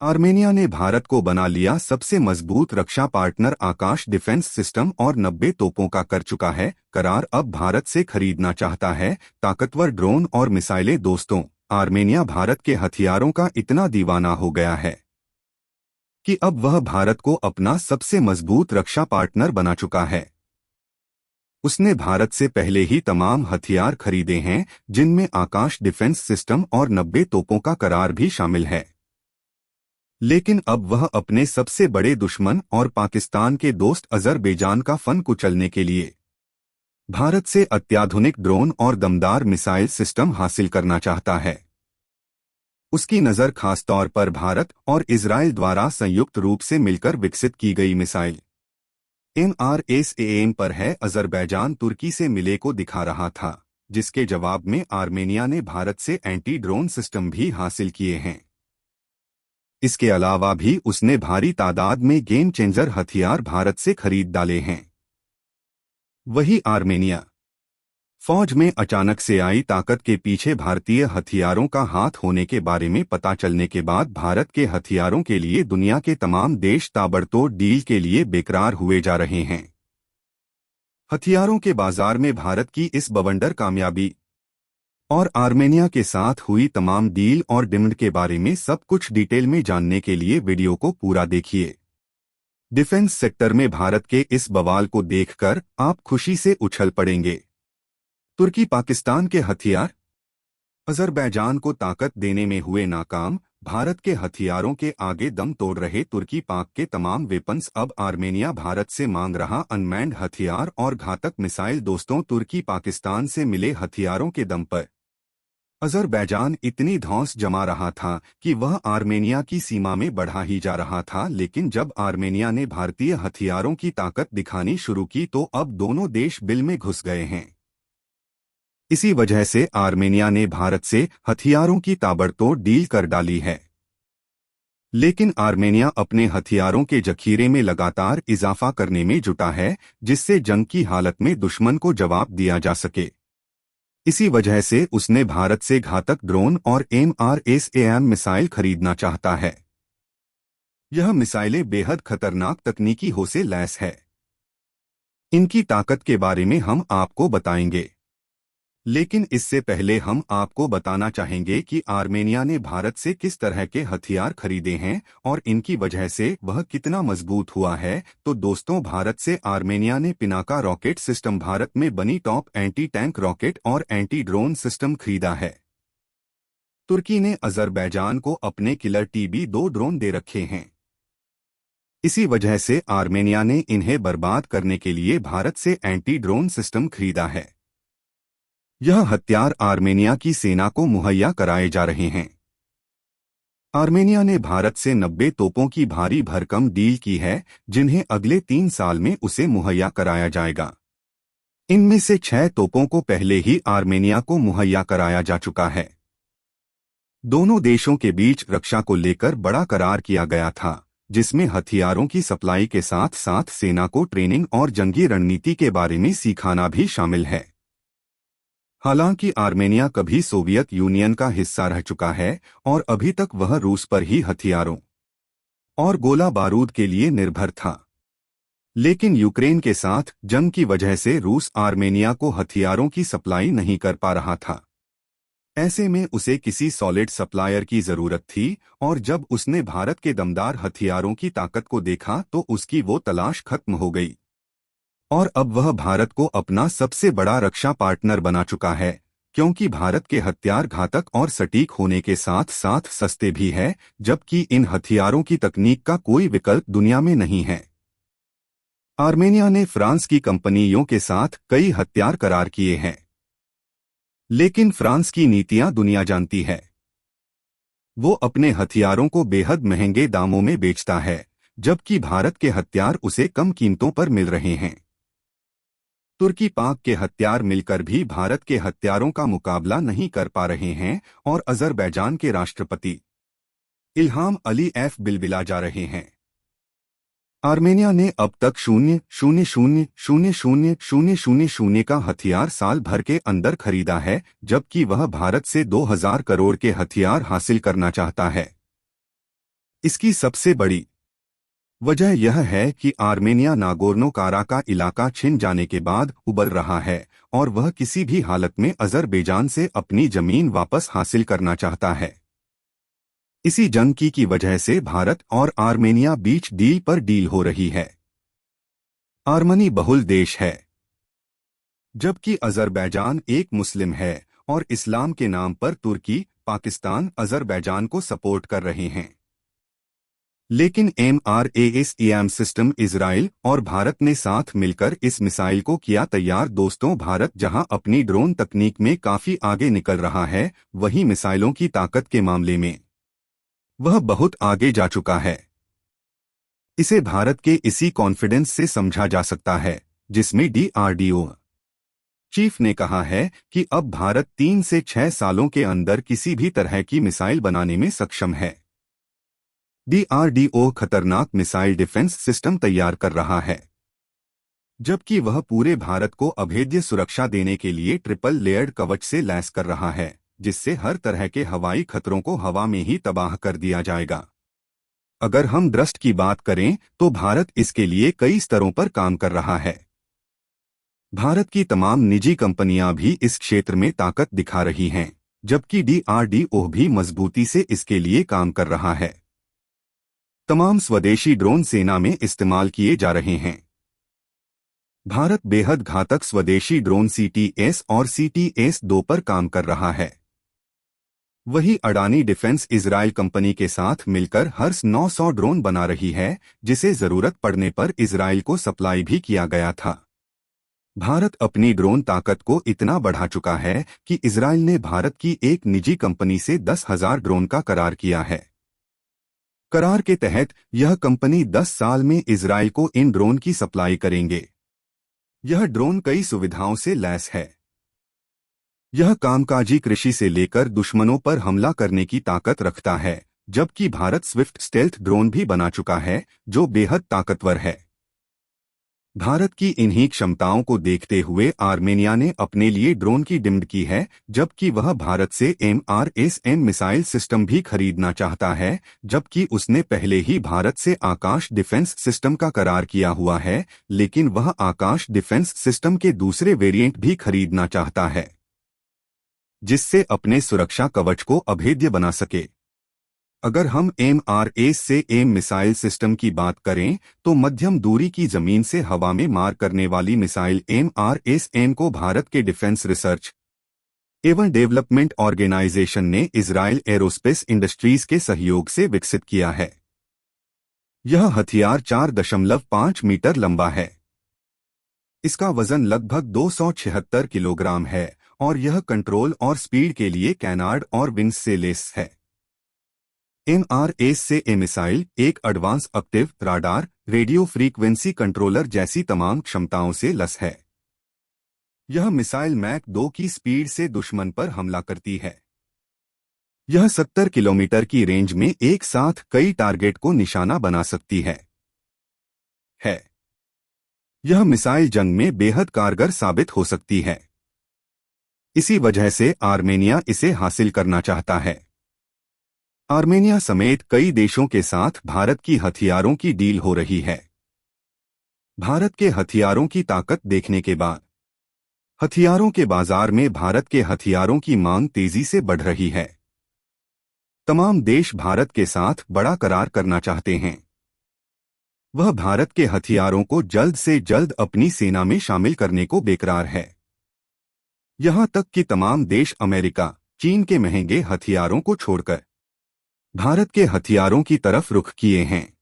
Armenia ने भारत को बना लिया सबसे मजबूत रक्षा पार्टनर। आकाश डिफेंस सिस्टम और 90 तोपों का कर चुका है करार। अब भारत से खरीदना चाहता है ताकतवर ड्रोन और मिसाइलें। दोस्तों, आर्मेनिया भारत के हथियारों का इतना दीवाना हो गया है कि अब वह भारत को अपना सबसे मजबूत रक्षा पार्टनर बना चुका है। उसने भारत से पहले ही तमाम हथियार खरीदे हैं, जिनमें आकाश डिफेंस सिस्टम और 90 तोपों का करार भी शामिल है। लेकिन अब वह अपने सबसे बड़े दुश्मन और पाकिस्तान के दोस्त अजरबैजान का फन कुचलने के लिए भारत से अत्याधुनिक ड्रोन और दमदार मिसाइल सिस्टम हासिल करना चाहता है। उसकी नज़र खासतौर पर भारत और इजराइल द्वारा संयुक्त रूप से मिलकर विकसित की गई मिसाइल MRSAM पर है। अजरबैजान तुर्की से मिले को दिखा रहा था, जिसके जवाब में आर्मेनिया ने भारत से एंटी ड्रोन सिस्टम भी हासिल किए हैं। इसके अलावा भी उसने भारी तादाद में गेम चेंजर हथियार भारत से खरीद डाले हैं। वही आर्मेनिया फौज में अचानक से आई ताकत के पीछे भारतीय हथियारों का हाथ होने के बारे में पता चलने के बाद भारत के हथियारों के लिए दुनिया के तमाम देश ताबड़तोड़ डील के लिए बेकरार हुए जा रहे हैं। हथियारों के बाजार में भारत की इस बवंडर कामयाबी और आर्मेनिया के साथ हुई तमाम डील और डिमांड के बारे में सब कुछ डिटेल में जानने के लिए वीडियो को पूरा देखिए। डिफेंस सेक्टर में भारत के इस बवाल को देखकर आप खुशी से उछल पड़ेंगे। तुर्की पाकिस्तान के हथियार अजरबैजान को ताकत देने में हुए नाकाम। भारत के हथियारों के आगे दम तोड़ रहे तुर्की पाक के तमाम वेपन्स। अब आर्मेनिया भारत से मांग रहा अनमैन्ड हथियार और घातक मिसाइल। दोस्तों, तुर्की पाकिस्तान से मिले हथियारों के दम पर अजरबैजान इतनी धौंस जमा रहा था कि वह आर्मेनिया की सीमा में बढ़ा ही जा रहा था। लेकिन जब आर्मेनिया ने भारतीय हथियारों की ताकत दिखानी शुरू की तो अब दोनों देश बिल में घुस गए हैं। इसी वजह से आर्मेनिया ने भारत से हथियारों की ताबड़तोड़ डील कर डाली है। लेकिन आर्मेनिया अपने हथियारों के जखीरे में लगातार इजाफा करने में जुटा है, जिससे जंग की हालत में दुश्मन को जवाब दिया जा सके। इसी वजह से उसने भारत से घातक ड्रोन और MRSAM मिसाइल खरीदना चाहता है। यह मिसाइलें बेहद खतरनाक तकनीकी हो से लैस है। इनकी ताकत के बारे में हम आपको बताएंगे, लेकिन इससे पहले हम आपको बताना चाहेंगे कि आर्मेनिया ने भारत से किस तरह के हथियार खरीदे हैं और इनकी वजह से वह कितना मजबूत हुआ है। तो दोस्तों, भारत से आर्मेनिया ने पिनाका रॉकेट सिस्टम, भारत में बनी टॉप एंटी टैंक रॉकेट और एंटी ड्रोन सिस्टम खरीदा है। तुर्की ने अजरबैजान को अपने किलर TB2 ड्रोन दे रखे हैं। इसी वजह से आर्मेनिया ने इन्हें बर्बाद करने के लिए भारत से एंटी ड्रोन सिस्टम खरीदा है। यह हथियार आर्मेनिया की सेना को मुहैया कराए जा रहे हैं। आर्मेनिया ने भारत से 90 तोपों की भारी भरकम डील की है, जिन्हें अगले 3 साल में उसे मुहैया कराया जाएगा। इनमें से 6 तोपों को पहले ही आर्मेनिया को मुहैया कराया जा चुका है। दोनों देशों के बीच रक्षा को लेकर बड़ा करार किया गया था, जिसमें हथियारों की सप्लाई के साथ साथ सेना को ट्रेनिंग और जंगी रणनीति के बारे में सिखाना भी शामिल है। हालांकि आर्मेनिया कभी सोवियत यूनियन का हिस्सा रह चुका है और अभी तक वह रूस पर ही हथियारों और गोला बारूद के लिए निर्भर था। लेकिन यूक्रेन के साथ जंग की वजह से रूस आर्मेनिया को हथियारों की सप्लाई नहीं कर पा रहा था। ऐसे में उसे किसी सॉलिड सप्लायर की जरूरत थी, और जब उसने भारत के दमदार हथियारों की ताकत को देखा तो उसकी वो तलाश खत्म हो गई और अब वह भारत को अपना सबसे बड़ा रक्षा पार्टनर बना चुका है, क्योंकि भारत के हथियार घातक और सटीक होने के साथ साथ सस्ते भी हैं, जबकि इन हथियारों की तकनीक का कोई विकल्प दुनिया में नहीं है। आर्मेनिया ने फ्रांस की कंपनियों के साथ कई हथियार करार किए हैं, लेकिन फ्रांस की नीतियां दुनिया जानती है। वो अपने हथियारों को बेहद महंगे दामों में बेचता है, जबकि भारत के हथियार उसे कम कीमतों पर मिल रहे हैं। तुर्की पाक के हथियार मिलकर भी भारत के हथियारों का मुकाबला नहीं कर पा रहे हैं और अजरबैजान के राष्ट्रपति इल्हाम अलीएव बिलबिला जा रहे हैं। आर्मेनिया ने अब तक 0,00,00,00 का हथियार साल भर के अंदर खरीदा है, जबकि वह भारत से 2000 करोड़ के हथियार हासिल करना चाहता है। इसकी सबसे बड़ी वजह यह है कि आर्मेनिया नागोर्नो काराबाख इलाका छिन जाने के बाद उबर रहा है और वह किसी भी हालत में अजरबैजान से अपनी जमीन वापस हासिल करना चाहता है। इसी जंग की वजह से भारत और आर्मेनिया बीच डील पर डील हो रही है। आर्मनी बहुल देश है, जबकि अजरबैजान एक मुस्लिम है और इस्लाम के नाम पर तुर्की, पाकिस्तान अजरबैजान को सपोर्ट कर रहे हैं। लेकिन MRASEM सिस्टम इजराइल और भारत ने साथ मिलकर इस मिसाइल को किया तैयार। दोस्तों, भारत जहां अपनी ड्रोन तकनीक में काफी आगे निकल रहा है, वहीं मिसाइलों की ताकत के मामले में वह बहुत आगे जा चुका है। इसे भारत के इसी कॉन्फिडेंस से समझा जा सकता है जिसमें DRDO चीफ ने कहा है कि अब भारत 3 से 6 सालों के अंदर किसी भी तरह की मिसाइल बनाने में सक्षम है। DRDO खतरनाक मिसाइल डिफेंस सिस्टम तैयार कर रहा है, जबकि वह पूरे भारत को अभेद्य सुरक्षा देने के लिए ट्रिपल लेयर्ड कवच से लैस कर रहा है, जिससे हर तरह के हवाई खतरों को हवा में ही तबाह कर दिया जाएगा। अगर हम ट्रस्ट की बात करें तो भारत इसके लिए कई स्तरों पर काम कर रहा है। भारत की तमाम निजी कंपनियां भी इस क्षेत्र में ताकत दिखा रही हैं, जबकि DRDO भी मजबूती से इसके लिए काम कर रहा है। तमाम स्वदेशी ड्रोन सेना में इस्तेमाल किए जा रहे हैं। भारत बेहद घातक स्वदेशी ड्रोन CTS और CTS-2 पर काम कर रहा है। वही अडानी डिफेंस इजराइल कंपनी के साथ मिलकर हर्स 900 ड्रोन बना रही है, जिसे जरूरत पड़ने पर इजराइल को सप्लाई भी किया गया था। भारत अपनी ड्रोन ताकत को इतना बढ़ा चुका है कि इजराइल ने भारत की एक निजी कंपनी से 10,000 ड्रोन का करार किया है। करार के तहत यह कंपनी 10 साल में इजराइल को इन ड्रोन की सप्लाई करेंगे। यह ड्रोन कई सुविधाओं से लैस है। यह कामकाजी कृषि से लेकर दुश्मनों पर हमला करने की ताकत रखता है, जबकि भारत स्विफ्ट स्टेल्थ ड्रोन भी बना चुका है, जो बेहद ताकतवर है। भारत की इन्हीं क्षमताओं को देखते हुए आर्मेनिया ने अपने लिए ड्रोन की डिमांड की है, जबकि वह भारत से MRSM मिसाइल सिस्टम भी खरीदना चाहता है, जबकि उसने पहले ही भारत से आकाश डिफेंस सिस्टम का करार किया हुआ है, लेकिन वह आकाश डिफेंस सिस्टम के दूसरे वेरिएंट भी खरीदना चाहता है, जिससे अपने सुरक्षा कवच को अभेद्य बना सके। अगर हम MRSM मिसाइल सिस्टम की बात करें तो मध्यम दूरी की जमीन से हवा में मार करने वाली मिसाइल MRSM को भारत के डिफेंस रिसर्च एवं डेवलपमेंट ऑर्गेनाइजेशन ने इजराइल एरोस्पेस इंडस्ट्रीज के सहयोग से विकसित किया है। यह हथियार 4.5 मीटर लंबा है। इसका वजन लगभग 276 किलोग्राम है और यह कंट्रोल और स्पीड के लिए कैनार्ड और विंग्स से लैस है। MRSM मिसाइल एक advance active radar, radio frequency controller जैसी तमाम क्षमताओं से लैस है। यह मिसाइल मैक 2 की स्पीड से दुश्मन पर हमला करती है। यह 70 किलोमीटर की रेंज में एक साथ कई टारगेट को निशाना बना सकती है। यह मिसाइल जंग में बेहद कारगर साबित हो सकती है। इसी वजह से आर्मेनिया इसे हासिल करना चाहता है। आर्मेनिया समेत कई देशों के साथ भारत की हथियारों की डील हो रही है। भारत के हथियारों की ताकत देखने के बाद हथियारों के बाजार में भारत के हथियारों की मांग तेजी से बढ़ रही है। तमाम देश भारत के साथ बड़ा करार करना चाहते हैं। वह भारत के हथियारों को जल्द से जल्द अपनी सेना में शामिल करने को बेकरार है। यहां तक कि तमाम देश अमेरिका, चीन के महंगे हथियारों को छोड़कर भारत के हथियारों की तरफ रुख किए हैं।